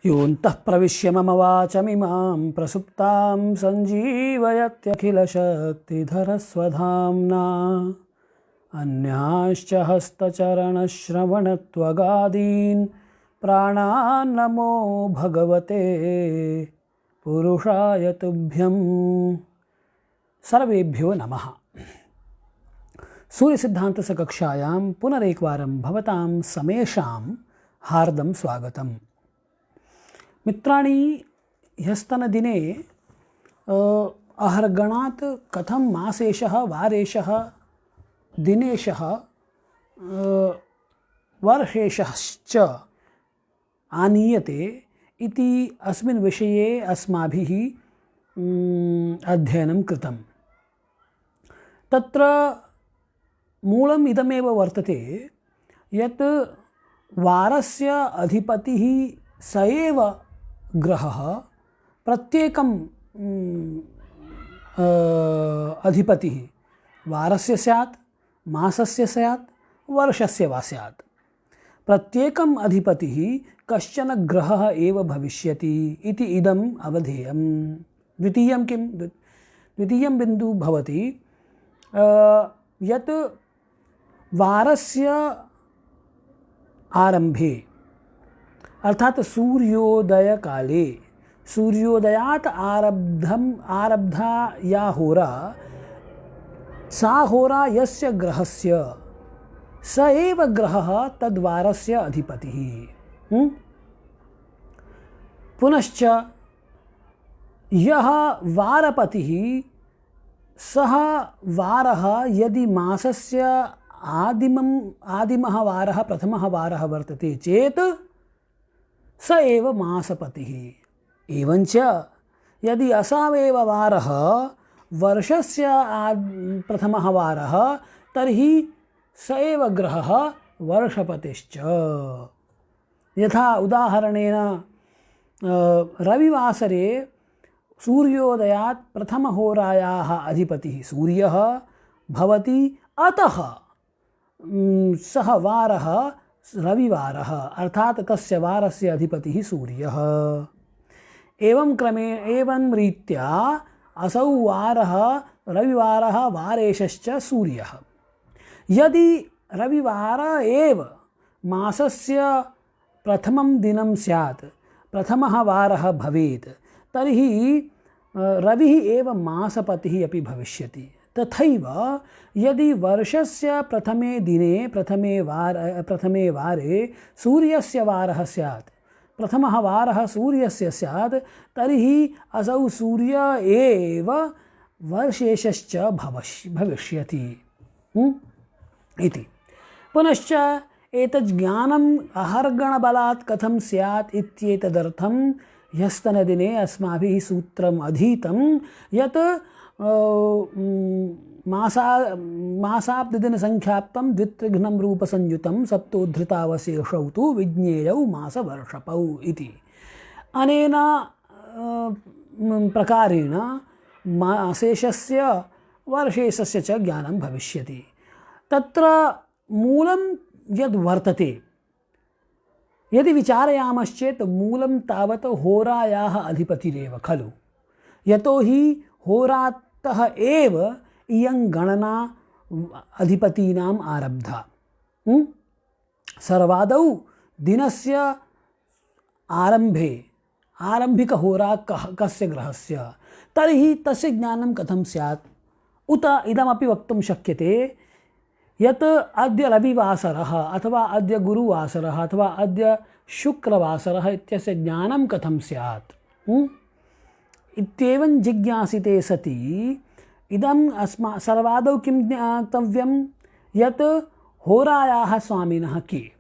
योऽन्तः प्रविश्य मम वाचमिमां प्रसुप्तां सञ्जीवयत्यखिलशक्तिधरस्वधाम्ना अन्याश्च हस्तचरणश्रवणत्वगादीन् प्राणान्नमो भगवते पुरुषाय तुभ्यं। सर्वेभ्यो नमः। सूर्यसिद्धान्तकक्षायां पुनरेकवारं भवतां समेषां हार्दं स्वागतम्। मित्राणि, ह्यस्तनदिने अहर्गणात् कथं मासेशः वारेशः दिनेशः वर्षेशश्च आनीयते इति अस्मिन् विषये अस्माभिः अध्ययनं कृतं। तत्र मूलम् इदमेव वर्तते यत् वारस्य अधिपतिः स एव ग्रहः, प्रत्येकं अधिपतिः वारस्य स्यात्, मासस्य स्यात्, वर्षस्य वा स्यात्। प्रत्येकम् अधिपतिः कश्चन ग्रहः एव भविष्यति इति इदम् अवधेयम्। द्वितीयं किं? द्वितीयं बिन्दुः भवति यत् वारस्य आरम्भे अर्थात सूर्योदयकाले, सूर्योदयात् आरब्धा या होरा, सा होरा यस्य ग्रहस्य स एव ग्रहः तद्वारस्य अधिपतिः। पुनश्च यः वारपतिः सः वारः यदि मासस्य आदिमः वारः प्रथमः वारः वर्तते चेत् स एव मासपतिः। एवञ्च यदि असावेव वारः वर्षस्य प्रथमः वारः तर्हि स एव ग्रहः वर्षपतिश्च। यथा उदाहरणेन रविवासरे सूर्योदयात् प्रथमहोरायाः अधिपतिः सूर्यः भवति, अतः सः वारः रविवारः, अर्थात तस्य वारस्य अधिपतिः सूर्यः। एवं रीत्या असौ वारः रविवारः वारेशश्च सूर्यः। यदि रविवार एव मासस्य प्रथमं दिनं स्यात्, प्रथमः वारः भवेत्, तर्हि रविः एव मासपतिः अपि भविष्यति। तथैव यदि वर्षस्य प्रथमे दिने प्रथमे वारे सूर्यस्य वारः स्यात्, प्रथमः वारः सूर्यस्य स्यात्, तर्हि असौ सूर्य एव वर्षेशश्च भविष्यति इति। पुनश्च एतत् ज्ञानम् अहर्गणबलात् कथं स्यात् इत्येतदर्थं ह्यस्तनदिने अस्माभिः सूत्रम् अधीतं यत् मासाब्दिदिनसङ्ख्याप्तं द्वित्रिघ्नं रूपसंयुतं सप्तोद्धृतावशेषौ तु विज्ञेयौ मासवर्षपौ इति। अनेन प्रकारेण मासेशस्य वर्षेशस्य च ज्ञानं भविष्यति। तत्र मूलं यद् वर्तते, यदि विचारयामश्चेत् मूलं तावत् होरायाः अधिपतिरेव खलु। यतोहि होरातः एव इयं गणना अधिपतीनाम् आरब्धा। सर्वादौ दिनस्य आरम्भे आरम्भिकहोरा कस्य ग्रहस्य, तर्हि तस्य ज्ञानं कथं स्यात्? उत इदमपि वक्तुं शक्यते यत् अद्य रविवासरः अथवा अद्य गुरुवासरः अथवा अद्य शुक्रवासरः इत्यस्य ज्ञानं कथं स्यात् इत्येवं जिज्ञासिते सति इदम् सर्वादौ किं ज्ञातव्यं यत् होरायाः स्वामिनः के।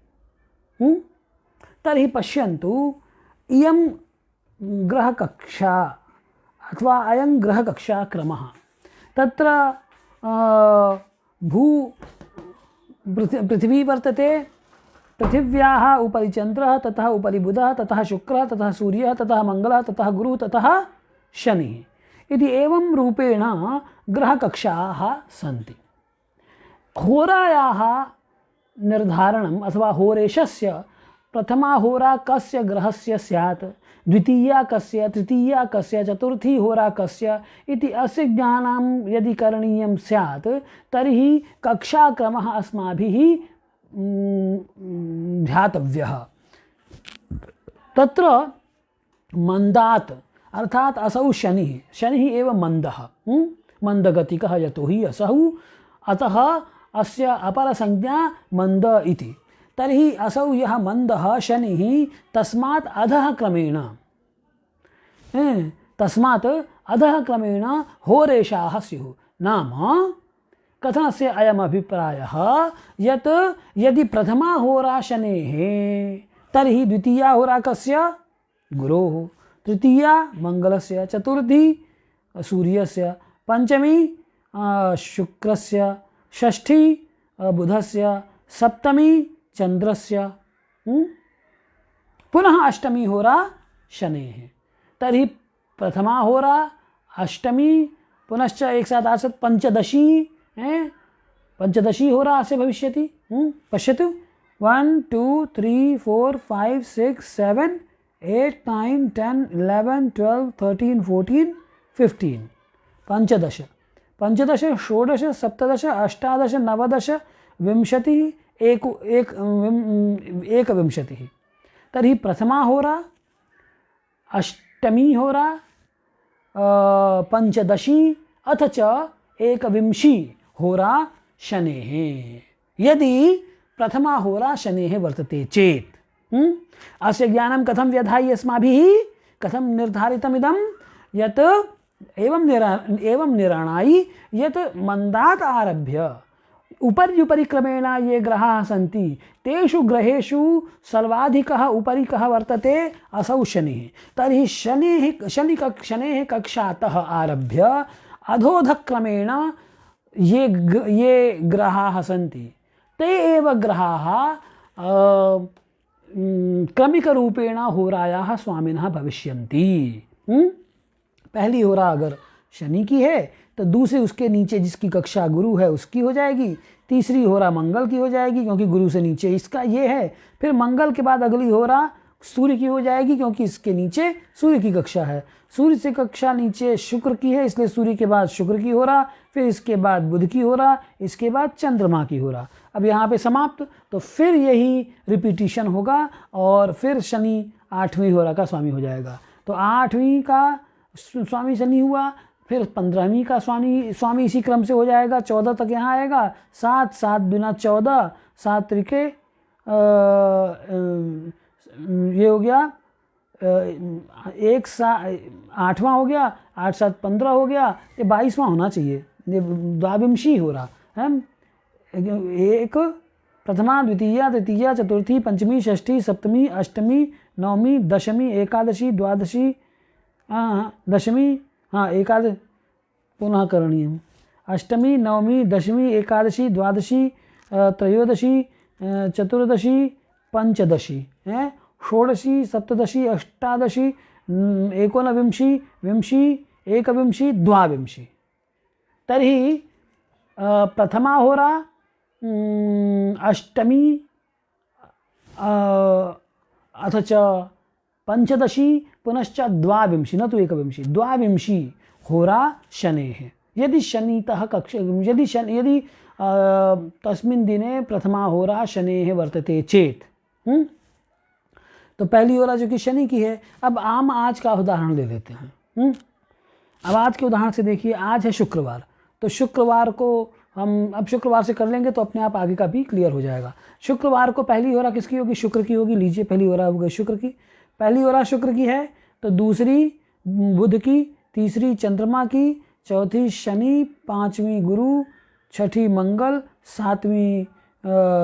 तर्हि पश्यन्तु, इयं ग्रहकक्षा अथवा अयं ग्रहकक्षाक्रमः, तत्र पृथिवी वर्तते, पृथिव्याः उपरि चन्द्रः, ततः उपरि बुधः, ततः शुक्रः, ततः सूर्यः, ततः मङ्गलः, ततः गुरुः, ततः शनिः इति एवं रूपेण ग्रहकक्षाः सन्ति। होरायाः निर्धारणम् अथवा होरेशस्य प्रथमा होरा कस्य ग्रहस्य स्यात्, द्वितीया कस्य, तृतीया कस्य, चतुर्थी होरा कस्य इति अस्य ज्ञानं यदि करणीयं स्यात् तर्हि कक्षाक्रमः अस्माभिः ध्यातव्यः। तत्र मंदात् अर्थात असौ शनिः, शनिः एव मंदः, मंदगतिकः, यतो हि असौ, अतः अस्य अपरसंज्ञा मंद इति। तर्हि असौ यः मंदः शनिः तस्मात् अधः क्रमेण, तस्मात् अधः क्रमेण होरेशाः स्युः। नाम कथनस्य अयम् अभिप्रायः यत् यदि प्रथमा होरा शनेः तर्हि द्वितीया होरा कस्य? गुरोः, तृतीया मंगलस्य, चतुर्थी सूर्यस्य, पंचमी शुक्रस्य, षष्ठी बुधस्य, सप्तमी चंद्रस्य, पुनः अष्टमी होरा शनेः। तर्हि प्रथमा होरा, अष्टमी, पुनश्च एक साथ आसत् पंचदशी, पंचदशी होरा अस्य भविष्यति। पश्यतु 1 2 3 4 5 6 7 8 9 10 11 12 13 14 15 पंचदश, पंचदश, षोडश, सप्तदश, अष्टादश, नवदश, विंशतिः, एकविंशतिः। तर्हि प्रथमा होरा, अष्टमी होरा, पंचदशी अथ च एकविंशी होरा शनेः। यदि प्रथमा होरा शनेः वर्तते चेत् अस्य ज्ञानं कथं व्यधायि अस्माभिः, कथं निर्धारितमिदं यत् एवं निर्णायि यत् मंदात् आरभ्य उपर्युपरि क्रमेण ये ग्रहाः सन्ति तेषु ग्रहेषु सर्वाधिकः उपरिकः वर्तते असौ शनिः। तर्हि शनेः कक्षातः आरभ्य अधोधक्रमेण ये ग्रहाः सन्ति ते एव ग्रहाः क्रमिकरूपेण होरायाः स्वामिनः भविष्यन्ति। पहली होरा अगर शनि की है तो दूसरी उसके नीचे जिसकी कक्षा गुरु है उसकी हो जाएगी, तीसरी होरा मंगल की हो जाएगी क्योंकि गुरु से नीचे इसका ये है, फिर मंगल के बाद अगली होरा सूर्य की हो जाएगी क्योंकि इसके नीचे सूर्य की कक्षा है, सूर्य से कक्षा नीचे शुक्र की है इसलिए सूर्य के बाद शुक्र की होरा, फिर इसके बाद बुध की होरा, इसके बाद चंद्रमा की होरा। अब यहाँ पे समाप्त, तो फिर यही रिपीटिशन होगा और फिर शनि 8वीं होरा का स्वामी हो जाएगा। तो 8वीं का स्वामी शनि हुआ, फिर 15वीं का स्वामी इसी क्रम से हो जाएगा, 14 तक यहाँ आएगा, 7 7 दुना 14, 7 त्रिके ये हो गया 8वां हो गया, 8 7 15 हो गया, ये 22वां होना चाहिए, ये द्वाविंशी हो रहा है। एक प्रथमा, द्वितीया, तृतीया, चतुर्थी, पंचमी, षष्ठी, सप्तमी, अष्टमी, नवमी, दशमी, एकादशी, द्वादशी, दशमी, एकादश पुनः करणीयम्, अष्टमी, नवमी, दशमी, एकादशी, द्वादशी, त्रयोदशी, चतुर्दशी, पंचदशी, षोडशी, सप्तदशी, अष्टादशी, एकोनविंशी, विंशी, एकविंशी, द्वाविंशी। तर्हि प्रथमा होरा अष्टमी अथ च पंचदशी पुनश्च द्वाविंशी, न तो एकविंशी, द्वाविंशी होरा शनेः। यदि शनितः यदि तस्मिन् दिने प्रथमा होरा शनेः वर्तते चेत, तो पहली होरा जो कि शनि की है। अब आज का उदाहरण ले लेते हैं। अब आज के उदाहरण से देखिए, आज है शुक्रवार, तो शुक्रवार को हम अब शुक्रवार से कर लेंगे तो अपने आप आगे का भी क्लियर हो जाएगा। शुक्रवार को पहली होरा किसकी होगी? शुक्र की होगी। लीजिए, पहली होरा हो गई शुक्र की, पहली होरा शुक्र की है, तो दूसरी बुध की, तीसरी चंद्रमा की, चौथी शनि, पांचवी गुरु, छठी मंगल, सातवीं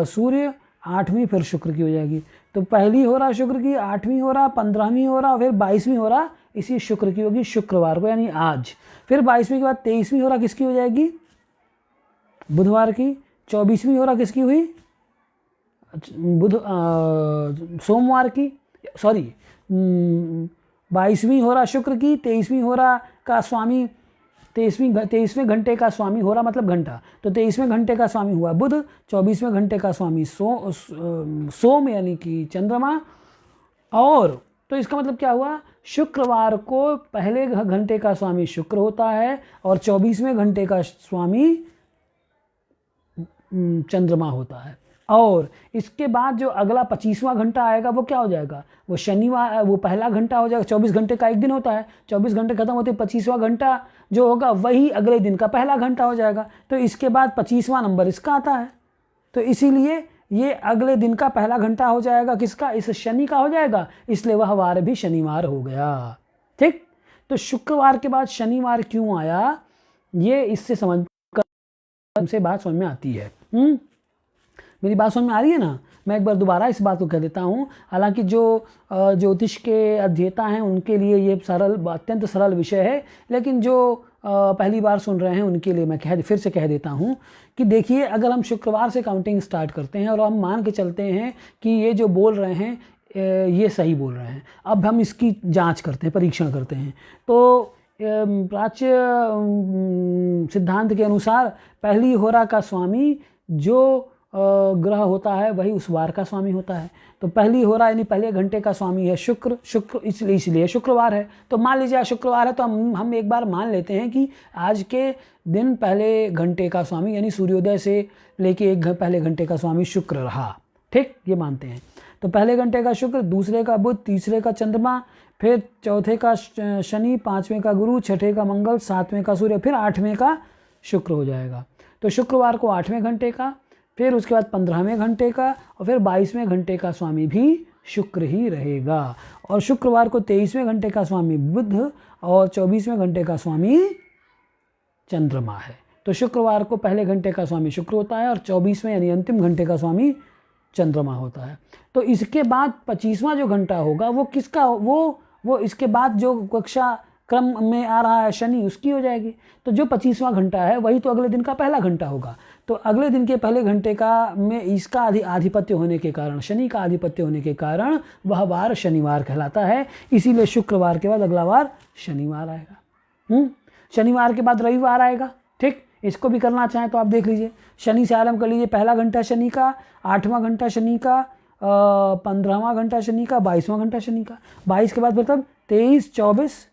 सूर्य, आठवीं फिर शुक्र की हो जाएगी। तो पहली होरा शुक्र की, आठवीं होरा, 15वीं होरा, फिर 22वीं होरा इसी शुक्र की होगी शुक्रवार को, यानी आज। फिर 22वीं के बाद 23वीं होरा किसकी हो जाएगी? बुधवार की। 24वीं होरा किसकी हुई? सोमवार की, सॉरी 22वीं होरा शुक्र की, 23वीं होरा का स्वामी 23वें घंटे का स्वामी हो रहा मतलब घंटा, तो 23वें घंटे का स्वामी हुआ बुध, 24वें घंटे का स्वामी सोम यानी कि चंद्रमा, और तो इसका मतलब क्या हुआ, शुक्रवार को पहले घंटे का स्वामी शुक्र होता है और 24वें घंटे का स्वामी चंद्रमा होता है। और इसके बाद जो अगला 25वां घंटा आएगा वो क्या हो जाएगा, वो शनिवार, वो पहला घंटा हो जाएगा। 24 घंटे का एक दिन होता है, 24 घंटे खत्म होते 25वां घंटा जो होगा वही अगले दिन का पहला घंटा हो जाएगा। तो इसके बाद 25वां नंबर इसका आता है, तो इसीलिए ये अगले दिन का पहला घंटा हो जाएगा किसका, इस शनि का हो जाएगा, इसलिए वह वार भी शनिवार हो गया। ठीक, तो शुक्रवार के बाद शनिवार क्यों आया, ये इससे समझ से बात समझ में आती है। मेरी बात समझ में आ रही है ना। मैं एक बार दोबारा इस बात को कह देता हूँ, हालांकि जो ज्योतिष के अध्येता हैं उनके लिए ये अत्यंत सरल विषय है, लेकिन जो पहली बार सुन रहे हैं उनके लिए मैं फिर से कह देता हूँ कि देखिए, अगर हम शुक्रवार से काउंटिंग स्टार्ट करते हैं और हम मान के चलते हैं कि ये जो बोल रहे हैं ये सही बोल रहे हैं, अब हम इसकी जांच करते हैं, परीक्षण करते हैं। तो प्राच्य सिद्धांत के अनुसार पहली होरा का स्वामी जो ग्रह होता है वही उस वार का स्वामी होता है। तो पहली होरा यानी पहले घंटे का स्वामी है शुक्र, इसलिए शुक्रवार है। तो मान लीजिए शुक्रवार है, तो हम एक बार मान लेते हैं कि आज के दिन पहले घंटे का स्वामी यानी सूर्योदय से लेके पहले घंटे का स्वामी शुक्र रहा। ठीक, ये मानते हैं। तो पहले घंटे का शुक्र, दूसरे का बुध, तीसरे का चंद्रमा, फिर चौथे का शनि, 5वें का गुरु, 6ठे का मंगल, 7वें का सूर्य, फिर 8वें का शुक्र हो जाएगा। तो शुक्रवार को 8वें घंटे का, फिर उसके बाद 15वें घंटे का, और फिर 22वें घंटे का स्वामी भी शुक्र ही रहेगा। और शुक्रवार को 23वें घंटे का स्वामी बुध और 24वें घंटे का स्वामी चंद्रमा है। तो शुक्रवार को पहले घंटे का स्वामी शुक्र होता है और 24वें यानी अंतिम घंटे का स्वामी चंद्रमा होता है। तो इसके बाद 25वां जो घंटा होगा वो किसका, वो इसके बाद जो कक्षा क्रम में आ रहा है शनि, उसकी हो जाएगी। तो जो 25वां घंटा है वही तो अगले दिन का पहला घंटा होगा। तो अगले दिन के पहले घंटे का में इसका आधिपत्य होने के कारण, शनि का आधिपत्य होने के कारण वह वार शनिवार कहलाता है। इसीलिए शुक्रवार के बाद अगला वार शनिवार आएगा। शनिवार के बाद रविवार आएगा। ठीक, इसको भी करना चाहें तो आप देख लीजिए, शनि से आरंभ कर लीजिए। पहला घंटा शनि का, 8वां घंटा शनि का, 15वां घंटा शनि का, 22वां घंटा शनि का। 22 के बाद मतलब 23, 24,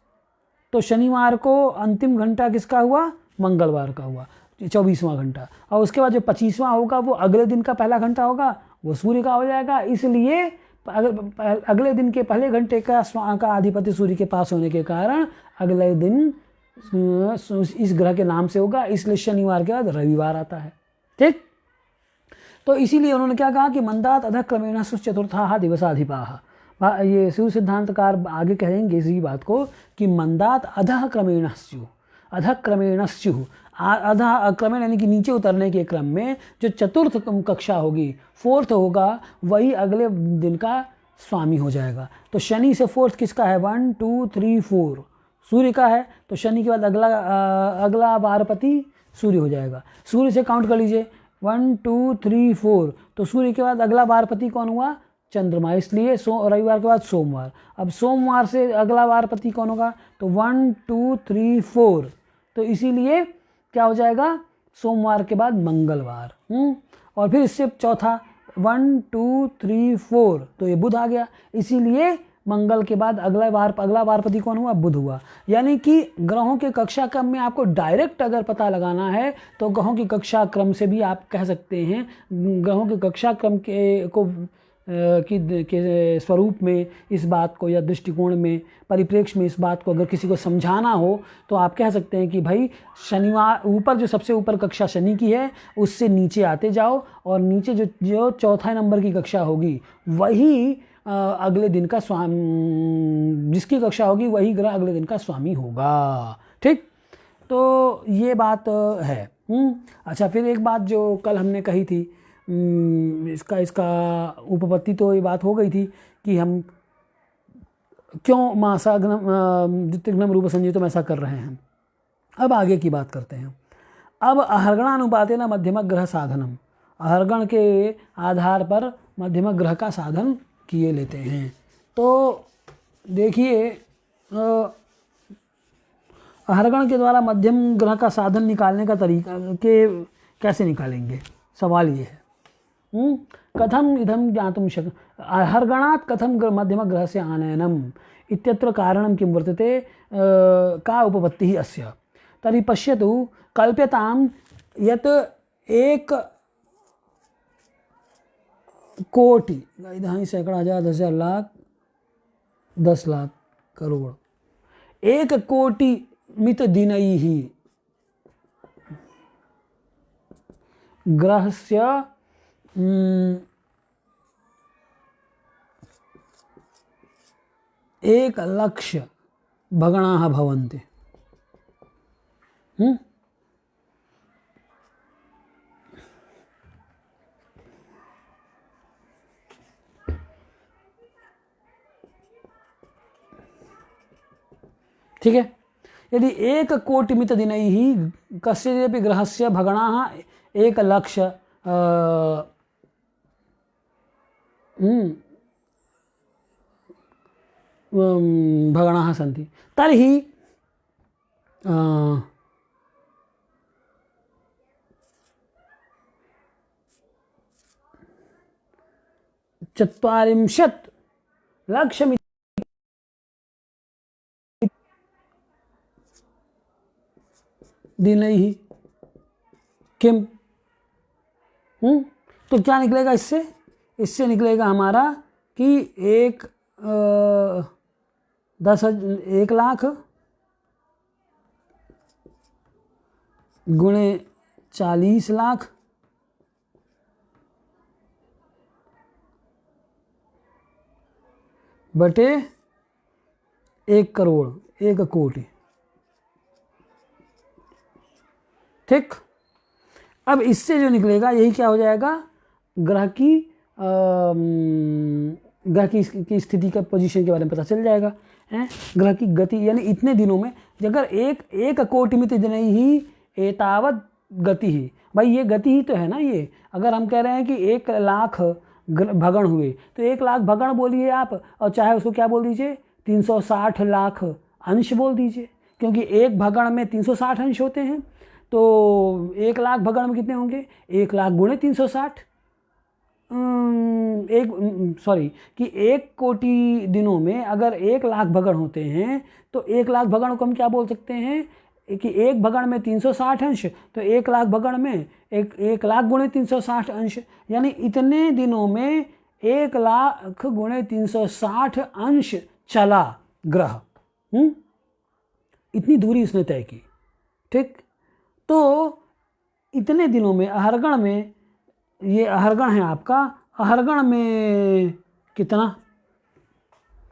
तो शनिवार को अंतिम घंटा किसका हुआ, मंगलवार का हुआ, 24वां घंटा। और उसके बाद जो 25वां होगा वो अगले दिन का पहला घंटा होगा, वो सूर्य का हो जाएगा। इसलिए अगले दिन के पहले घंटे का आधिपत्य सूर्य के पास होने के कारण अगले दिन इस ग्रह के नाम से होगा, इसलिए शनिवार के बाद रविवार आता है। ठीक, तो इसीलिए उन्होंने क्या कहा कि मंदात अधः क्रमेण चतुर्थाः दिवसाधिपाः। ये सूर्य सिद्धांतकार आगे कहेंगे इसी बात को कि मंदात अधः क्रमेण स्युः, अधः क्रमेण स्युः, अधः क्रमेण यानी कि नीचे उतरने के क्रम में जो चतुर्थ कक्षा होगी, फोर्थ होगा, वही अगले दिन का स्वामी हो जाएगा। तो शनि से फोर्थ किसका है, 1, 2, 3, 4 सूर्य का है। तो शनि के बाद अगला वारपति सूर्य हो जाएगा। सूर्य से काउंट कर लीजिए, 1, 2, 3, 4, तो सूर्य के बाद अगला वारपति कौन हुआ, चंद्रमा, इसलिए रविवार के बाद सोमवार। अब सोमवार से अगला वारपति कौन होगा, तो 1, 2, 3, 4, तो इसीलिए क्या हो जाएगा, सोमवार के बाद मंगलवार। और फिर इससे चौथा 1, 2, 3, 4, तो ये बुध आ गया। इसीलिए मंगल के बाद अगला वारपति कौन हुआ, बुध हुआ। यानी कि ग्रहों के कक्षा क्रम में आपको डायरेक्ट अगर पता लगाना है तो ग्रहों की कक्षा क्रम से भी आप कह सकते हैं। ग्रहों के कक्षा क्रम के स्वरूप में इस बात को, या दृष्टिकोण में, परिप्रेक्ष्य में इस बात को अगर किसी को समझाना हो तो आप कह सकते हैं कि भाई शनिवार ऊपर जो सबसे ऊपर कक्षा शनि की है उससे नीचे आते जाओ, और नीचे जो चौथा नंबर की कक्षा होगी वही अगले दिन का स्वामी, जिसकी कक्षा होगी वही ग्रह अगले दिन का स्वामी होगा। ठीक, तो ये बात है। अच्छा, फिर एक बात जो कल हमने कही थी, इसका उपपत्ति तो ये बात हो गई थी कि हम क्यों मासाग्नम द्वितीयग्नम रूप संयुतम ऐसा कर रहे हैं। अब आगे की बात करते हैं। अब अहर्गणानुपातेन मध्यम ग्रह साधनम, अहर्गण के आधार पर मध्यम ग्रह का साधन किए लेते हैं। तो देखिए, अहरगण के द्वारा मध्यम ग्रह का साधन निकालने का तरीका के कैसे निकालेंगे, सवाल ये है। कथम इदम ज्ञातुं अहर्गणात् कथम मध्यम ग्रह से आनयनम इत्यत्र कारणं किं वर्तते, का उपपत्तिः अस्य। तर्हि पश्यतु, कल्प्यतां यत् 1 कोटि, इदानीं सैकड़ा हजार 10,000 लाख 10 लाख करोड़ 1 कोटि मित दिनैः ग्रहस्य 1 लक्ष भगणाः भवन्ति। ठीक है, यदि 1 कोटि मित दिनैः कस्यचिदपि ग्रहस्य भगणाः 1 लक्ष भगणाः सन्ति, तर्हि 40 लक्षमिति दिनैः किम, तो क्या निकलेगा इससे? इससे निकलेगा हमारा कि 1 लाख गुणे 40 लाख बटे 1 करोड़ 1 कोटि। ठीक, अब इससे जो निकलेगा यही क्या हो जाएगा, ग्रह की की स्थिति का पोजीशन के बारे में पता चल जाएगा, हैं। ग्रह की गति यानी इतने दिनों में, अगर 1 कोटि मित दिनैः ही एतावत गति ही, भाई ये गति ही तो है ना ये। अगर हम कह रहे हैं कि 1 लाख भगण हुए तो 1 लाख भगण बोलिए आप, और चाहे उसको क्या बोल दीजिए 360 लाख अंश बोल दीजिए, क्योंकि एक भगण में 360 अंश होते हैं। तो 1 लाख भगण में कितने होंगे, 1 लाख गुणे 360, कि 1 कोटि दिनों में अगर 1 लाख भगण होते हैं तो 1 लाख भगण को हम क्या बोल सकते हैं कि 1 भगण में 360 अंश, तो 1 लाख भगण में 1 लाख गुणे 360 अंश, यानी इतने दिनों में 1 लाख गुणे 360 अंश चला ग्रह। इतनी दूरी उसने तय की। ठीक, तो इतने दिनों में अहरगण में, ये अहरगण है आपका, अहरगण में कितना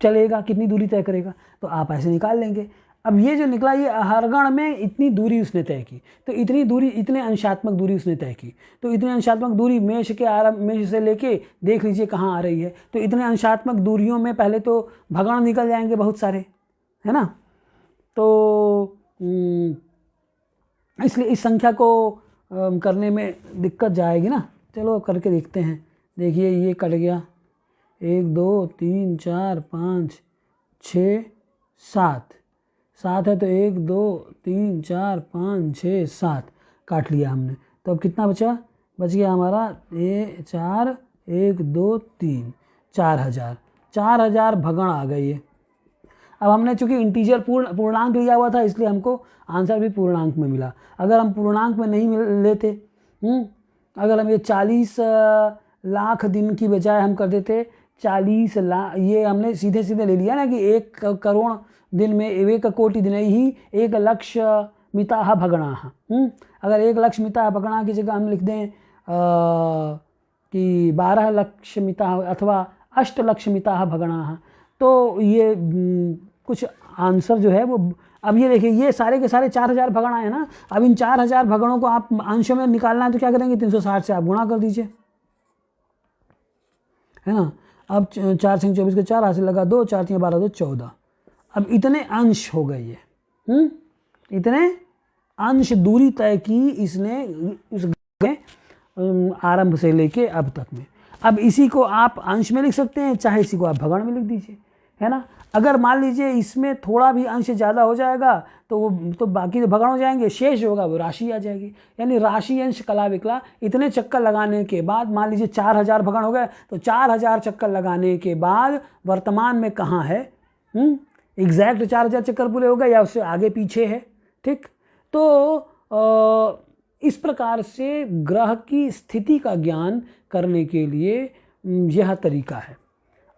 चलेगा, कितनी दूरी तय करेगा, तो आप ऐसे निकाल लेंगे। अब ये जो निकला, ये अहरगण में इतनी दूरी उसने तय की, तो इतनी दूरी, इतने अंशात्मक दूरी उसने तय की। तो इतने अंशात्मक दूरी मेष के आरंभ, मेष से लेके देख लीजिए कहाँ आ रही है। तो इतने अंशात्मक दूरियों में पहले तो भगण निकल जाएंगे बहुत सारे, है ना। तो इसलिए इस संख्या को करने में दिक्कत जाएगी ना। चलो करके देखते हैं। देखिए ये कट गया, 1 2 3 4 5 6 7 7 है, तो 1 2 3 4 5 6 7 काट लिया हमने। तो अब कितना बचा, बच गया हमारा 4 1 2 3 4000 भगण आ गई है। अब हमने चूंकि इंटीजर पूर्णांक लिया हुआ था, इसलिए हमको आंसर भी पूर्णांक में मिला। अगर हम पूर्णांक में नहीं लेते, अगर हम ये 40 लाख दिन की बजाय हम कर देते 40 लाख, ये हमने सीधे सीधे ले लिया ना कि 1 करोड़ दिन में 1 कोटि दिन ही 1 लक्ष मिताः भगणाः। अगर 1 लक्ष मिताः भगणाः की जगह हम लिख दें कि 12 लक्ष मिताः अथवा 8 लक्ष मिताः भगणाः, तो ये कुछ आंसर जो है वो, अब ये देखिए ये सारे के सारे 4000 भगण आए ना। अब इन 4000 भगणों को आप अंश में निकालना है तो क्या करेंगे, 360 से आप गुणा कर दीजिए, है ना। अब 4 से 24 के 4 हासिल लगा 2, 4 3 12 2 14। अब इतने अंश हो गए ये, इतने अंश दूरी तय की इसने उस आरंभ से लेके अब तक में। अब इसी को आप अंश में लिख सकते हैं, चाहे इसी को आप भगण में लिख दीजिए, है ना। अगर मान लीजिए इसमें थोड़ा भी अंश ज़्यादा हो जाएगा तो वो तो बाकी तो भगण हो जाएंगे, शेष होगा वो राशि आ जाएगी। यानी राशि अंश कला विकला इतने चक्कर लगाने के बाद मान लीजिए 4000 भगण हो गए, तो 4000 चक्कर लगाने के बाद वर्तमान में कहाँ है, एग्जैक्ट 4000 चक्कर पूरे हो गए या उससे आगे पीछे है। ठीक, तो इस प्रकार से ग्रह की स्थिति का ज्ञान करने के लिए यह तरीका है।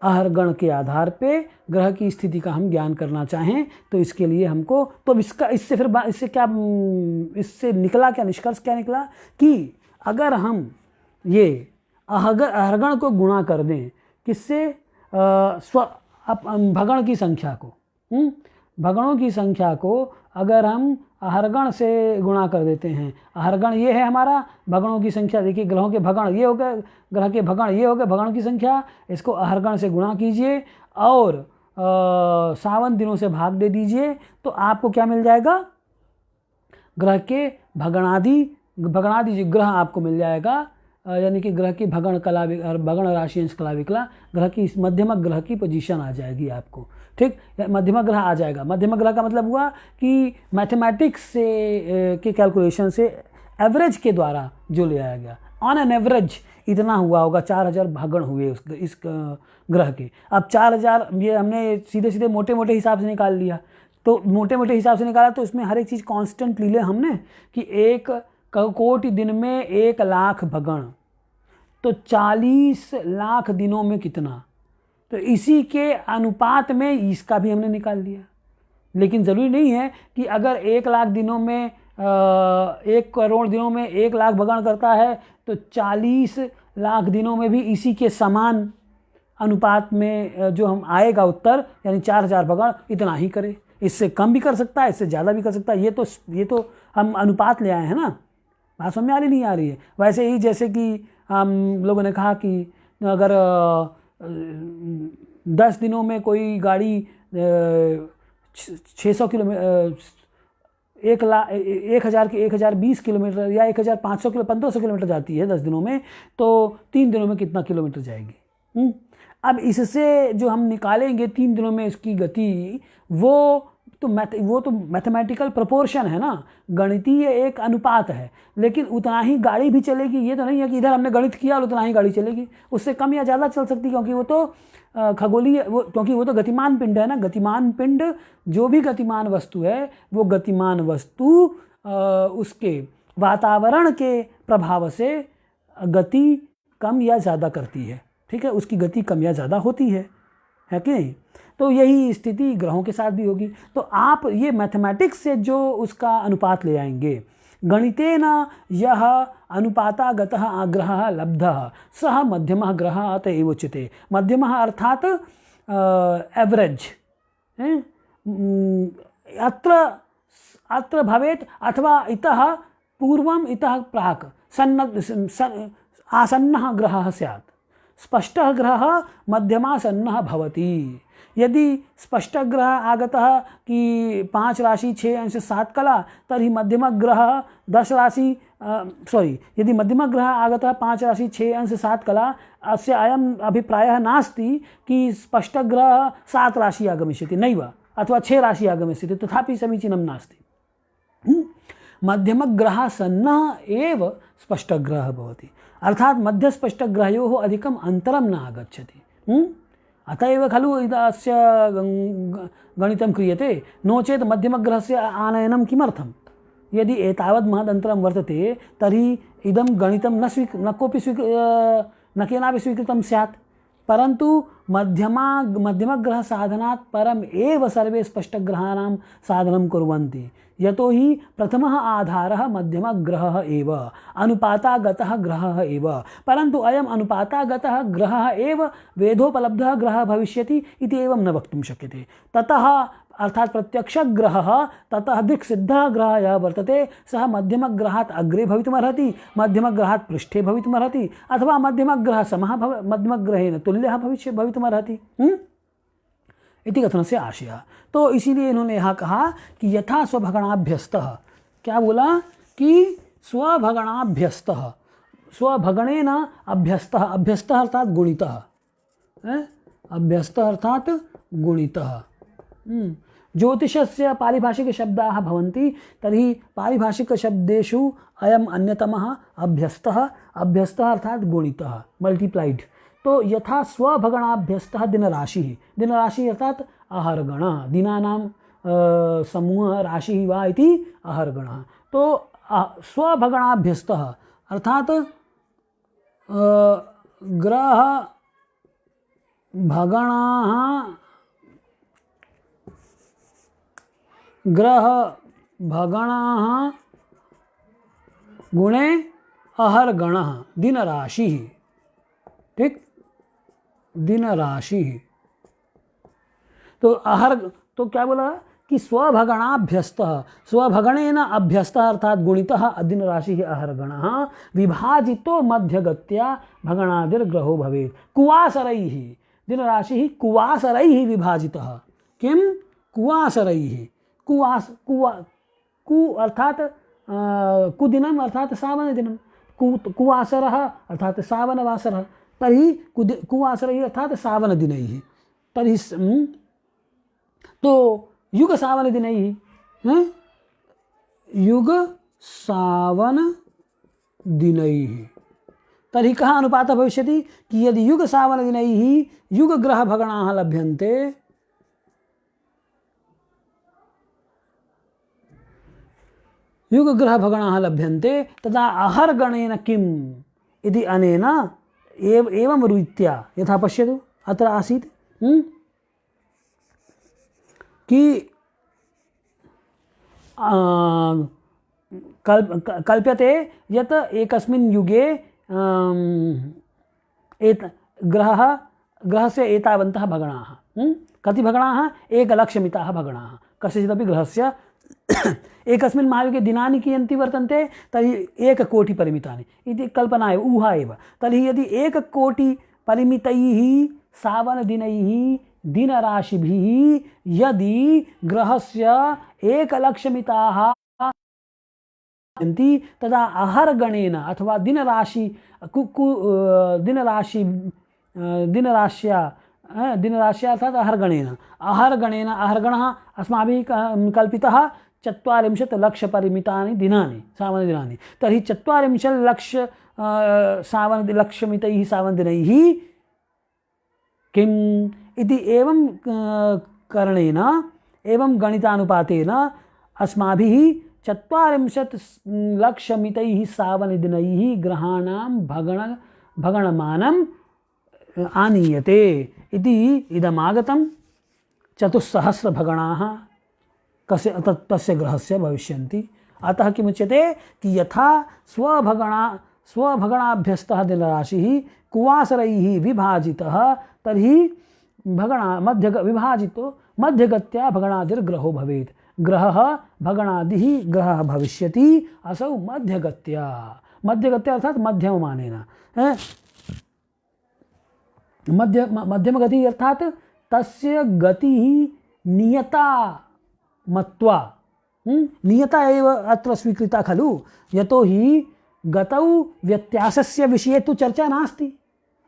अहरगण के आधार पे ग्रह की स्थिति का हम ज्ञान करना चाहें तो इसके लिए हमको, तो इससे निकला क्या, निष्कर्ष क्या निकला कि अगर हम ये अहरगण को गुणा कर दें किससे, भगण की संख्या को, भगणों की संख्या को अगर हम अहरगण से गुणा कर देते हैं, अहरगण ये है हमारा, भगणों की संख्या देखिए, ग्रहों के भगण ये हो गए, ग्रह के भगण ये हो गए, भगणों की संख्या, इसको अहरगण से गुणा कीजिए और 57 दिनों से भाग दे दीजिए, तो आपको क्या मिल जाएगा, ग्रह के भगणादि जो ग्रह आपको मिल जाएगा, यानी कि ग्रह की भगण राशि अंश कला विकला ग्रह की मध्यमक ग्रह की पोजीशन आ जाएगी आपको। ठीक, मध्यमक ग्रह आ जाएगा। मध्यमक ग्रह का मतलब हुआ कि मैथमेटिक्स से के कैलकुलेशन से एवरेज के द्वारा जो ले आया गया, ऑन एन एवरेज इतना हुआ होगा, 4000 भगण हुए इस ग्रह के। अब 4000 ये हमने सीधे सीधे मोटे मोटे हिसाब से निकाल लिया, तो मोटे मोटे हिसाब से निकाला तो उसमें हर एक चीज़ कांस्टेंट ले लिया हमने कि 1 कोटि दिन में 1 लाख भगण, तो 40 लाख दिनों में कितना, तो इसी के अनुपात में इसका भी हमने निकाल लिया। लेकिन ज़रूरी नहीं है कि अगर 1 लाख दिनों में 1 करोड़ दिनों में 1 लाख भगण करता है तो 40 लाख दिनों में भी इसी के समान अनुपात में जो हम आएगा उत्तर, यानी 4000 भगण इतना ही करे। इससे कम भी कर सकता है, इससे ज़्यादा भी कर सकता है। ये तो हम अनुपात ले आए हैं ना, बात समझ में आ रही नहीं आ रही है। वैसे ही जैसे कि हम लोगों ने कहा कि अगर 10 दिनों में कोई गाड़ी 600 किलोमीटर 1020 किलोमीटर या 1500 किलोमीटर जाती है 10 दिनों में, तो 3 दिनों में कितना किलोमीटर जाएगी। अब इससे जो हम निकालेंगे 3 दिनों में इसकी गति, वो तो मैथमेटिकल प्रोपोर्शन है ना, गणितीय एक अनुपात है। लेकिन उतना ही गाड़ी भी चलेगी, ये तो नहीं है कि इधर हमने गणित किया और उतना ही गाड़ी चलेगी, उससे कम या ज़्यादा चल सकती है, क्योंकि वो तो खगोलीय, क्योंकि वो तो गतिमान पिंड है ना। गतिमान पिंड, जो भी गतिमान वस्तु है वो गतिमान वस्तु उसके वातावरण के प्रभाव से गति कम या ज़्यादा करती है। ठीक है, उसकी गति कम या ज़्यादा होती है कि नहीं। तो यही स्थिति ग्रहों के साथ भी होगी। तो आप ये मैथमेटिक्स से जो उसका अनुपात ले आएंगे, गणितेन यह अनुपातागतः आग्रहः लब्धः सः मध्यमः ग्रहः अत एव उच्यते। मध्यमः अर्थात एवरेज, अत्र भवेत् अथवा इतः पूर्वम् इतः प्राक् आसन्नः ग्रहः स्यात्। स्पष्टः ग्रहः मध्यमासन्नः भवति। यदि स्पष्ट ग्रह आगतः कि 5 राशि 6 अंश 7 कला, तर्हि मध्यमक ग्रह 10 राशि यदि मध्यमक ग्रह आगतः 5 राशि 6 अंश 7 कला, अस्य अयम् अभिप्रायः नास्ति कि स्पष्ट ग्रह 7 राशि आगमिष्यति, नैव, अथवा 6 राशि आगमिष्यति, तथापि समीचीनं नास्ति। मध्यमक ग्रह सन्नः एव स्पष्ट ग्रह भवति, अर्थात मध्यस्पष्टग्रहयोः अधिकम् अन्तरं न आगच्छति। अतः एव खलु अस्य गणितं क्रियते। नो चेत् मध्यमग्रहस्य आनयनं किमर्थं? यदि एतावत् महदन्तरं वर्तते तर्हि इदं गणितं न केनापि स्वीकृतं स्यात्। परन्तु मध्यमग्रह साधनात् परम् एव सर्वे स्पष्टग्रहाणां साधनं कुर्वन्ति। यतो हि प्रथमः आधारः मध्यमग्रहः एव, अनुपातागतः ग्रहः एव। परन्तु अयम् अनुपातागतः ग्रहः एव वेदोपलब्धः ग्रहः भविष्यति इति एवं न वक्तुं शक्यते। ततः अर्थात प्रत्यक्षग्रहः ततः दिक्सिद्धः ग्रहः यः वर्तते सः मध्यमग्रहात् अग्रे भवितुमर्हति, मध्यमग्रहात् पृष्ठे भवितुमर्हति, अथवा मध्यमग्रहः समः मध्यमग्रहेण तुल्यः भवितुमर्हति इति कथनस्य आशयः। तो इसीलिए इन्होंने यहाँ कहा कि यथा स्वभगणाभ्यस्तः, क्या बोला कि स्वभगणाभ्यस्तः, स्वभगणेन अभ्यस्तः, अभ्यस्तः अर्थात गुणितः, अभ्यस्तः अर्थात गुणितः। ज्योतिषस्य पारिभाषिकशब्दाः भवन्ति तर्हि पारिभाषिकशब्देषु अयम् अन्यतमः अभ्यस्तः। अभ्यस्तः अर्थात गुणितः, मल्टीप्लाइड। तो यथा स्वभगणाभ्यस्तः दिनराशिः, दिनराशिः अर्थात अहर्गणः, दिनानां समूह राशिः वा इति अहर्गणः। तो स्वभगणाभ्यस्तः अर्थात ग्रह भगणाः गुणे अहर्गणः दिनराशिः। ठीक, दिनराशिः। तो क्या बोला कि स्वभगणाभ्यस्तः, स्वभगणेन अभ्यस्तः अर्थात गुणितः दिनराशिः अहर्गणः विभाजितो मध्यगत्या भगणादिर्ग्रहो भवेत्। कुवासरैः, दिनराशिः कुवासरैः विभाजितः। किं? कुवासरैः। कु अर्थात कुदिनम् अर्थात सावनदिनं, कुवासरः अर्थात सावनवासरः। तर्हि कुवासरैः अर्थात सावनदिनैः। तर्हि तो युग सावनदिनैः, युग सावनदिनैः। तर्हि कः अनुपातः भविष्यति कि यदि युग सावनदिनैः युगग्रहभगणाः लभ्यन्ते, युगग्रहभगणाः लभ्यन्ते तदा अहर्गणेन किम् इति अनेन एवं रीत्या, यथा पश्यतु अत्र आसीत् कि कल्प्यते यत् एकस्मिन् युगे ग्रहस्य एतावन्तः भगणाः। कति भगणाः? 1,00,000मिताः भगणाः कस्यचिदपि ग्रहस्य। एकस्मिन् महायुगे दिनानि कियन्ति वर्तन्ते? तर्हि 1,00,00,000परिमितानि इति कल्पना एव, ऊहा एव। तर्हि यदि 1,00,00,000परिमितैः सावनदिनैः दिनराशिभिः यदि ग्रहस्य 1,00,000मिताः सन्ति तदा अहर्गणेन अथवा दिनराश्या अर्थात अहर्गणेन अहर्गणः अस्माभिः कल्पितः 40,00,000परिमितानि दिनानि, सावनदिनानि। तर्हि 40,00,000 सावनलक्षमितैः सावनदिनैः किम् इति एवं करणेन, एवं गणितानुपातेन अस्माभिः 40,00,000मितैः सावनदिनैः ग्रहाणां भगणमानम् आनीयते इति इदमागतं। 4,000,000 तस्य ग्रहस्य भविष्यन्ति। अतः किमुच्यते कि यथा स्वभगणाभ्यस्तः दिनराशिः कुवासरैः विभाजितः तर्हि विभाजितो मध्यगत्या भगणादिर्ग्रहो भवेत्। ग्रहः भगणादिः ग्रहः भविष्यति असौ मध्यगत्या अर्थात मध्यममानेन। मध्यमगतिः अर्थात तस्य गतिः नियता मत्वा, नियता एव अत्र स्वीकृता खलु। यतोहि गतौ व्यत्यासस्य विषये तु चर्चा नास्ति।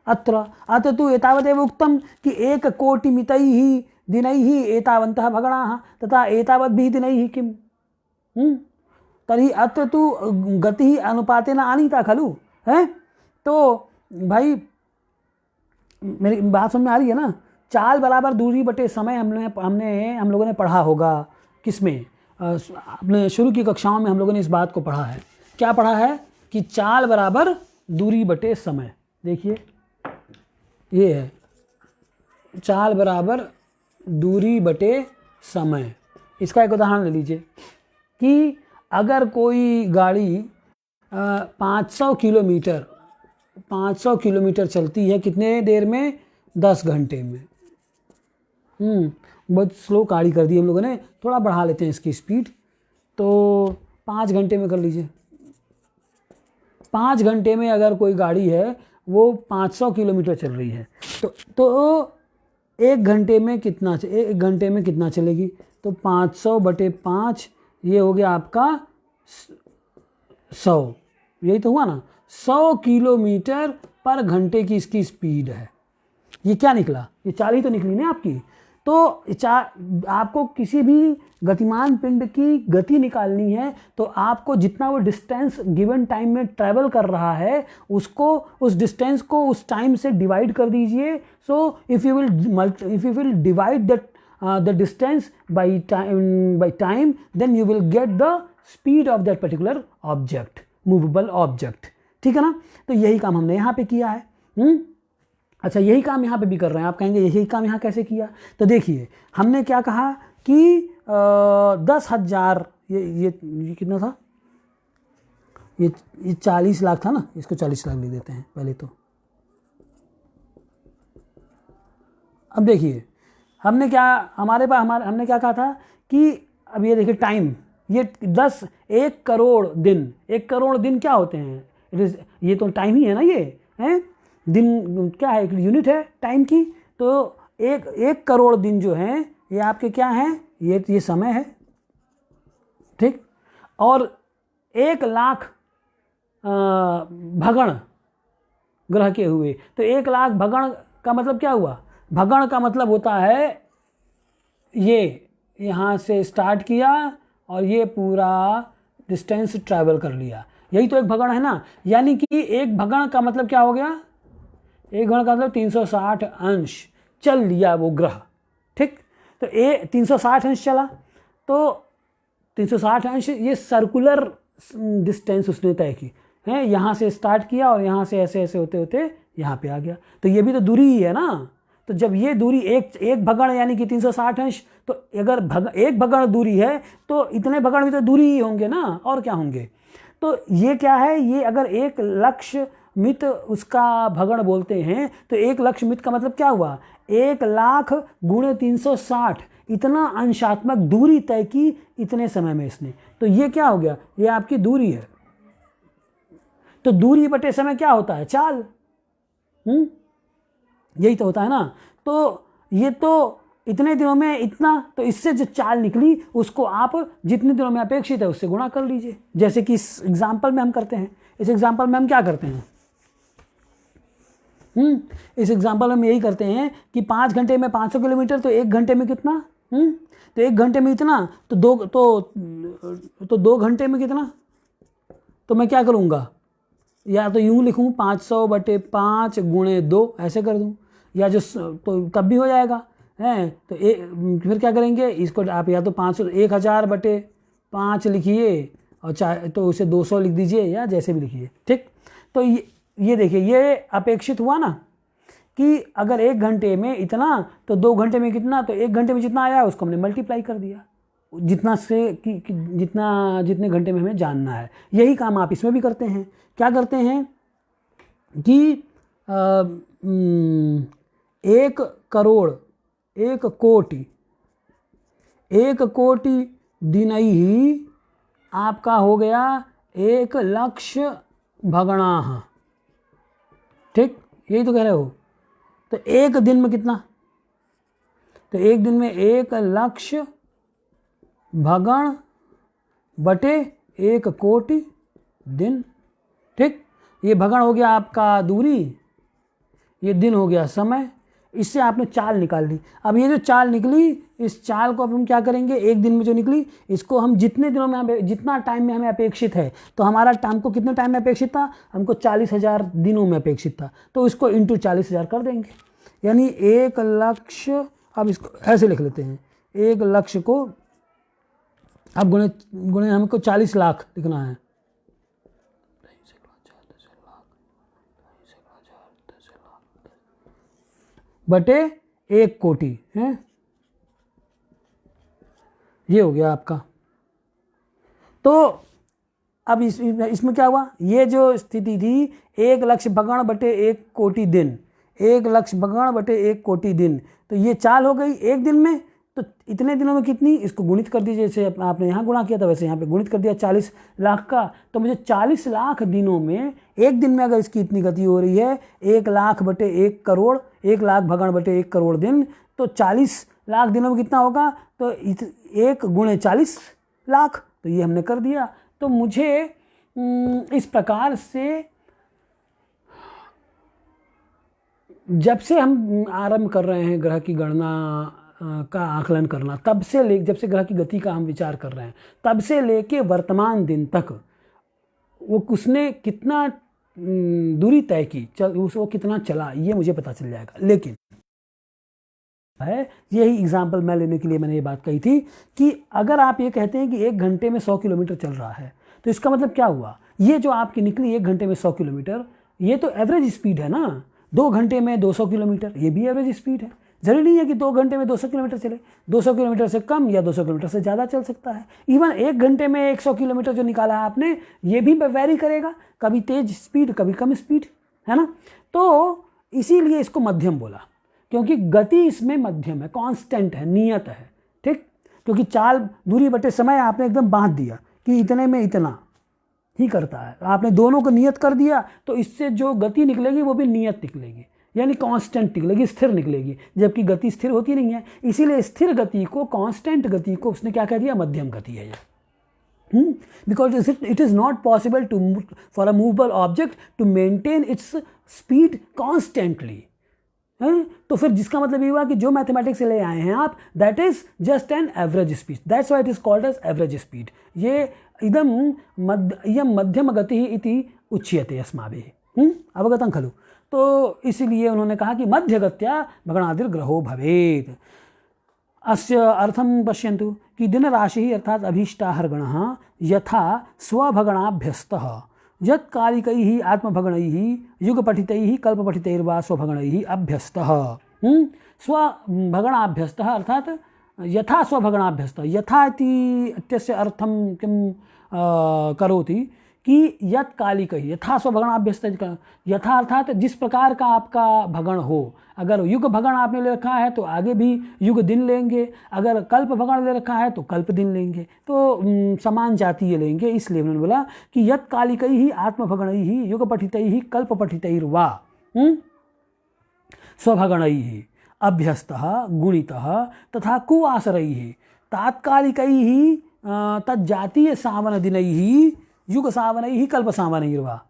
अत्र तु एतावदेव उक्तं कि 1,00,00,000मितैः दिनैः एतावन्तः भगणाः तथा एतावद्भिः दिनैः किम्। तर्हि अत्र तु गतिः अनुपातेन आनीता खलु है। तो भाई मेरी बात समझ में आ रही है ना? चाल बराबर दूरी बटे समय हम लोगों ने पढ़ा होगा। किसमें? अपने शुरू की कक्षाओं में हम लोगों ने इस बात को पढ़ा है। क्या पढ़ा है? कि चाल बराबर दूरी बटे समय। देखिए ये है चाल बराबर दूरी बटे समय। इसका एक उदाहरण ले लीजिए कि अगर कोई गाड़ी 500 किलोमीटर चलती है, कितने देर में? 10 घंटे में। बहुत स्लो गाड़ी कर दी हम लोगों ने, थोड़ा बढ़ा लेते हैं इसकी स्पीड, तो 5 घंटे में कर लीजिए। 5 घंटे में अगर कोई गाड़ी है वो 500 किलोमीटर चल रही है तो 1 घंटे में कितना चलेगी? तो 500/5 ये हो गया आपका 100। यही तो हुआ ना, 100 किलोमीटर पर घंटे की इसकी स्पीड है। ये क्या निकला? ये चाल ही तो निकली ना आपकी। तो आपको किसी भी गतिमान पिंड की गति निकालनी है तो आपको जितना वो डिस्टेंस गिवन टाइम में ट्रैवल कर रहा है उसको, उस डिस्टेंस को उस टाइम से डिवाइड कर दीजिए। So if you will divide the distance by time then you will get the speed of that particular object, movable object. ठीक है ना। तो यही काम हमने यहाँ पे किया है। अच्छा, यही काम यहाँ पे भी कर रहे हैं। आप कहेंगे यही काम यहाँ कैसे किया? तो देखिए, हमने क्या कहा कि 10,000, ये कितना था? ये 40 लाख था ना, इसको 40 लाख लिख देते हैं पहले तो। अब देखिए हमने क्या, हमने क्या कहा था कि अब ये देखिए टाइम, ये 1 करोड़ दिन, 1 करोड़ दिन क्या होते हैं? ये तो टाइम ही है ना, ये है दिन क्या है? एक यूनिट है टाइम की। तो 1 करोड़ दिन जो हैं ये आपके क्या हैं? ये समय है। ठीक। और 1 लाख भगण ग्रह के हुए। तो 1 लाख भगण का मतलब क्या हुआ? भगण का मतलब होता है ये यहाँ से स्टार्ट किया और ये पूरा डिस्टेंस ट्रैवल कर लिया, यही तो एक भगण है ना। यानी कि एक भगण का मतलब क्या हो गया? एक भगण का मतलब 360 अंश चल लिया वो ग्रह। ठीक। तो 360 अंश चला, तो 360 अंश ये सर्कुलर डिस्टेंस उसने तय की है। यहाँ से स्टार्ट किया और यहाँ से ऐसे ऐसे होते होते यहाँ पे आ गया। तो ये भी तो दूरी ही है ना। तो जब ये दूरी एक भगण यानी कि 360 अंश, तो अगर एक भगण दूरी है तो इतने भगण भी तो दूरी ही होंगे ना, और क्या होंगे। तो ये क्या है? ये अगर 1 लक्ष मित उसका भगण बोलते हैं तो 1 लक्ष मित का मतलब क्या हुआ? 1 लाख गुणे 360, इतना अंशात्मक दूरी तय की इतने समय में इसने। तो ये क्या हो गया? ये आपकी दूरी है। तो दूरी बटे समय क्या होता है? चाल। यही तो होता है ना। तो ये तो इतने दिनों में इतना, तो इससे जो चाल निकली उसको आप जितने दिनों में अपेक्षित है उससे गुणा कर लीजिए। जैसे कि इस एग्जाम्पल में हम करते हैं। इस एग्जाम्पल में हम क्या करते हैं? इस एग्जाम्पल में हम यही करते हैं कि 5 घंटे में 500 किलोमीटर, तो 1 घंटे में कितना? तो 1 घंटे में इतना, तो 2 घंटे में कितना? तो मैं क्या करूँगा? या तो यूँ लिखूँ 500/5 गुणे 2, ऐसे कर दूँ, या जो तो तब भी हो जाएगा है। तो फिर क्या करेंगे? इसको आप या तो 1000/5 लिखिए और चाहे तो उसे 200 लिख दीजिए, या जैसे भी लिखिए। ठीक। तो ये देखिए, ये अपेक्षित हुआ ना कि अगर 1 घंटे में इतना तो 2 घंटे में कितना, तो 1 घंटे में जितना आया उसको हमने मल्टीप्लाई कर दिया जितना से कि जितने घंटे में हमें जानना है। यही काम आप इसमें भी करते हैं। क्या करते हैं कि 1 करोड़ 1 कोटि दिन ही आपका हो गया 1 लक्ष भगणाः। ठीक। यही तो कह रहे हो। तो 1 दिन में कितना? तो 1 दिन में 1 लक्ष भगण बटे 1 कोटि दिन। ठीक। ये भगण हो गया आपका दूरी, ये दिन हो गया समय। इससे आपने चाल निकाल ली। अब ये जो चाल निकली, इस चाल को अब हम क्या करेंगे? 1 दिन में जो निकली इसको हम जितने दिनों में जितना टाइम में हमें अपेक्षित है, तो हमारा टाइम को कितने टाइम में अपेक्षित था? हमको 40,000 दिनों में अपेक्षित था, तो इसको इंटू 40,000 कर देंगे। यानी 1 लक्ष, अब इसको ऐसे लिख लेते हैं, 1 लक्ष को अब गुणे हमको 40 लाख लिखना है। बटे 1 कोटि है। ये हो गया आपका। तो अब इसमें क्या हुआ? ये जो स्थिति थी 1 लक्ष भगण बटे 1 कोटि दिन, 1 लक्ष भगण बटे 1 कोटि दिन, तो ये चाल हो गई 1 दिन में। तो इतने दिनों में कितनी? इसको गुणित कर दीजिए, जैसे आपने यहाँ गुणा किया था वैसे यहाँ पे गुणित कर दिया 40 लाख का। तो मुझे 40 लाख दिनों में, 1 दिन में अगर इसकी इतनी गति हो रही है 1 लाख बटे 1 करोड़, 1 लाख भगण बटे 1 करोड़ दिन, तो 40 लाख दिनों में कितना होगा? तो 1 गुणे 40 लाख। तो ये हमने कर दिया। तो मुझे इस प्रकार से जब से हम आरंभ कर रहे हैं ग्रह की गणना का आकलन करना, तब से ले जब से ग्रह की गति का हम विचार कर रहे हैं, तब से लेके वर्तमान दिन तक वो उसने कितना दूरी तय की, वो कितना चला, ये मुझे पता चल जाएगा। लेकिन है, यही एग्जाम्पल मैं लेने के लिए मैंने ये बात कही थी कि अगर आप ये कहते हैं कि 1 घंटे में 100 किलोमीटर चल रहा है, तो इसका मतलब क्या हुआ? ये जो आपकी निकली 1 घंटे में 100 किलोमीटर, ये तो एवरेज स्पीड है ना। 2 घंटे में 200 किलोमीटर, ये भी एवरेज स्पीड है। जरूरी नहीं है कि 2 घंटे में 200 किलोमीटर चले, 200 किलोमीटर से कम या 200 किलोमीटर से ज़्यादा चल सकता है। इवन 1 घंटे में 100 किलोमीटर जो निकाला है आपने, ये भी वेरी करेगा, कभी तेज स्पीड कभी कम स्पीड, है ना। तो इसीलिए इसको मध्यम बोला, क्योंकि गति इसमें मध्यम है, कांस्टेंट है, नियत है, ठीक। क्योंकि चाल दूरी बटे समय आपने एकदम बांध दिया कि इतने में इतना ही करता है, आपने दोनों को नियत कर दिया, तो इससे जो गति निकलेगी वो भी नियत निकलेगी, यानी कांस्टेंट निकलेगी, स्थिर निकलेगी, जबकि गति स्थिर होती नहीं है। इसीलिए स्थिर गति को, कांस्टेंट गति को उसने क्या कह दिया? मध्यम गति है ये। Because it is not possible to for a movable object to maintain its speed constantly. तो फिर जिसका मतलब ये हुआ कि जो मैथमेटिक्स से ले आए हैं आप, that is just an average speed, that's why it is called as average speed. ये इदम मध्यम गति इति उच्यते अस्माभिः। अवगतं खलु? तो इसीलिए उन्होंने कहा कि मध्यगत्या भगणादिर्ग्रहो भवेत्। अस्य अर्थं पश्यन्तु कि दिनराशिः अर्थात अभीष्टाः गणः यथा स्वभगणाभ्यस्तः यत्कालिकैः आत्मभगणैः युगपठितैः कल्पपठितैर्वा स्वभगणैः अभ्यस्तः। स्वभगणाभ्यस्तः अर्थात यथा स्वभगणाभ्यस्तः, यथा इति इत्यस्य अर्थं किं करोति कि यत्कालिकैः, यथा स्वभगणाभ्यस्तः, यथा अर्थात जिस प्रकार का आपका भगण हो। अगर युग भगण आपने ले रखा है तो आगे भी युग दिन लेंगे, अगर कल्प भगण ले रखा है तो कल्प दिन लेंगे, तो समान जातीय लेंगे। इसलिए उन्होंने बोला कि यत् कालिकैः आत्मभगणैः युग पठितैः कल्प पठितैर्वा स्वभगणैः अभ्यस्तः गुणितः तथा कुवासरैः तात्कालिकैः तज्जातीय सावन दिनैः युग सावनैः कल्प सावनैर्वा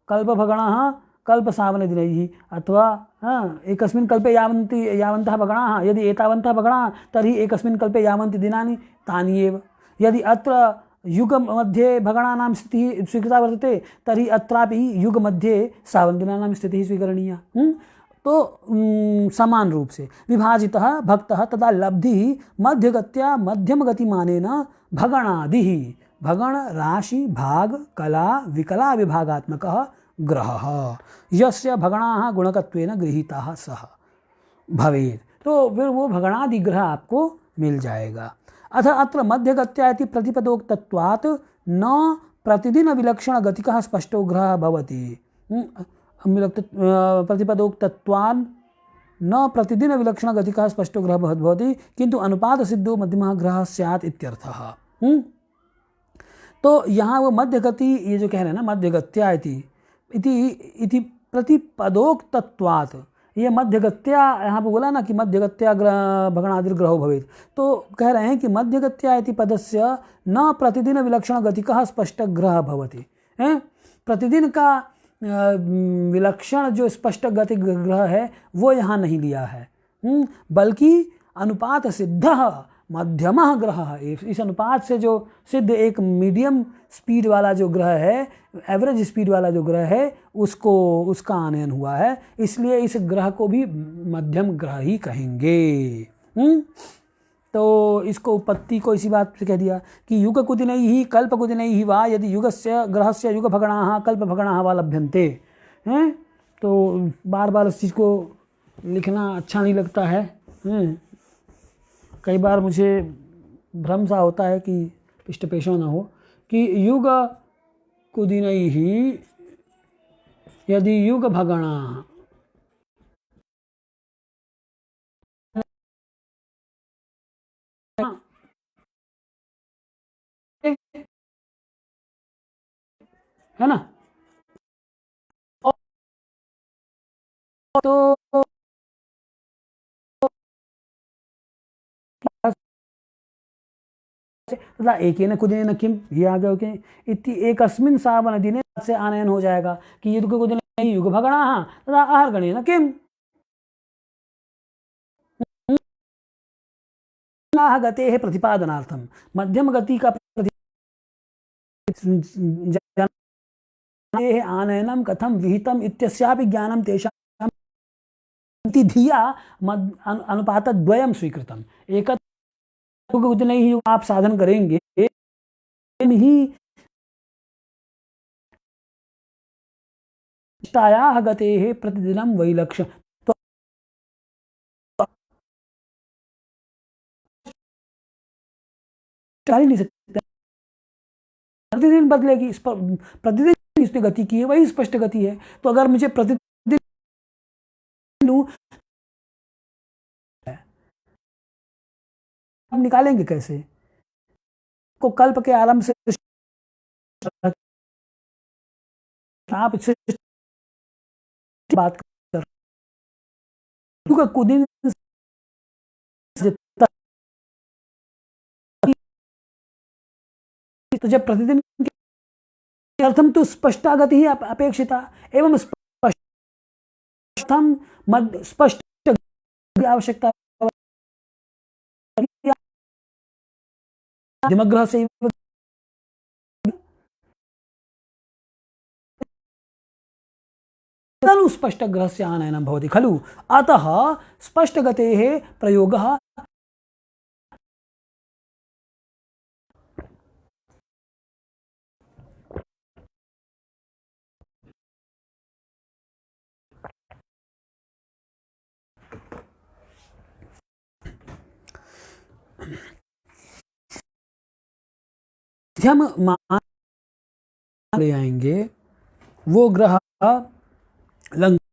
कल्प भगणः कल्प सावन दिनैः अथवा एकस्मिन् कल्पे यावन्तः भगणाः, यदि एतावन्तः भगणाः तर्हि एकस्मिन् कल्पे यावन्ति दिनानि तानि एव। यदि अत्र युग मध्ये भगणानां स्थितिः स्वीकृता वर्तते तर्हि अत्रापि युग मध्ये सावनदिनानां स्थितिः स्वीकरणीया। तो समान रूप से विभाजितः भक्तः तदा लब्धिः मध्यगत्या मध्यमगतिमानेन भगणादिः, भगण राशि भाग कला विकला विभागात्मकः ग्रहः यस्य भगणाः गुणकत्वेन गृहीताः सः भवेत्। तो फिर वो भगणादि ग्रह आपको मिल जाएगा। अथ अत्र मध्यगत्या इति प्रतिपदोक्तत्वात् न प्रतिदिन विलक्षण गतिकः स्पष्टो ग्रहः भवति। प्रतिपदोक्तत्वान् न प्रतिदिन विलक्षण गतिकः स्पष्टो ग्रहः भवति किंतु अनुपात सिद्धो मध्यमः ग्रहः स्यात् इत्यर्थः। तो यहाँ वो मध्यगति, ये जो कह रहे हैं ना मध्यगत्या इति प्रतिपदोक्तत्वात्, ये मध्यगत्या यहाँ पे बोला ना कि मध्यगत्या भगणादिर्ग्रहो भवेत्, तो कह रहे हैं कि मध्यगत्या इति पदस्य न प्रतिदिन विलक्षण गतिकः स्पष्ट ग्रह भवति। प्रतिदिन का विलक्षण जो स्पष्ट गति ग्रह है वो यहाँ नहीं लिया है, बल्कि अनुपात सिद्ध मध्यमः ग्रह है। इस अनुपात से जो सिद्ध एक मीडियम स्पीड वाला जो ग्रह है, एवरेज स्पीड वाला जो ग्रह है, उसका आनयन हुआ है, इसलिए इस ग्रह को भी मध्यम ग्रह ही कहेंगे। तो इसको उत्पत्ति को इसी बात से कह दिया कि युग कुदिनैः कल्प कुदिनैः वा यदि युगस्य ग्रहस्य युग भगणाः कल्प भगणाः वा लभ्यन्ते हैं। तो बार बार इस चीज़ को लिखना अच्छा नहीं लगता है। कई बार मुझे भ्रम सा होता है कि पृष्ठपेशो न हो कि युग कुदिनैः यदि युग भगणाः है ना, तो तथा एकेन कुदिनेन किम, ये आ गया ओके इति एकस्मिन् सावनदिने से आनयन हो जाएगा कि युग कुदिने युगभगणाः तदा आहर्गणेन किम् गतेः प्रतिपादनार्थं मध्यमगति का आनयनं कथं विहितम् इत्यस्यापि ज्ञानं तेषां धिया अनुपातद्वयं स्वीकृतम्। एक उतने ही आप साधन करेंगे ही गतेः प्रतिदिनं वैलक्ष्य तो टाल नहीं सकते, प्रतिदिन बदलेगी, प्रतिदिन इसने गति की है वही स्पष्ट गति है। तो अगर मुझे प्रतिदिन निकालेंगे कैसे? को कल्प के आरंभ से आप इससे बात कर, क्योंकि कुछ दिन तो जब प्रतिदिन अर्थम तो स्पष्टागति ही अपेक्षिता एवं स्पष्टम मध्य स्पष्ट आवश्यकता दिमग्रह से स्पष्टग्रहस्य आनयनं भवति खलु। अतः स्पष्टगतेः प्रयोगः हम ले आएंगे वो ग्रह लंग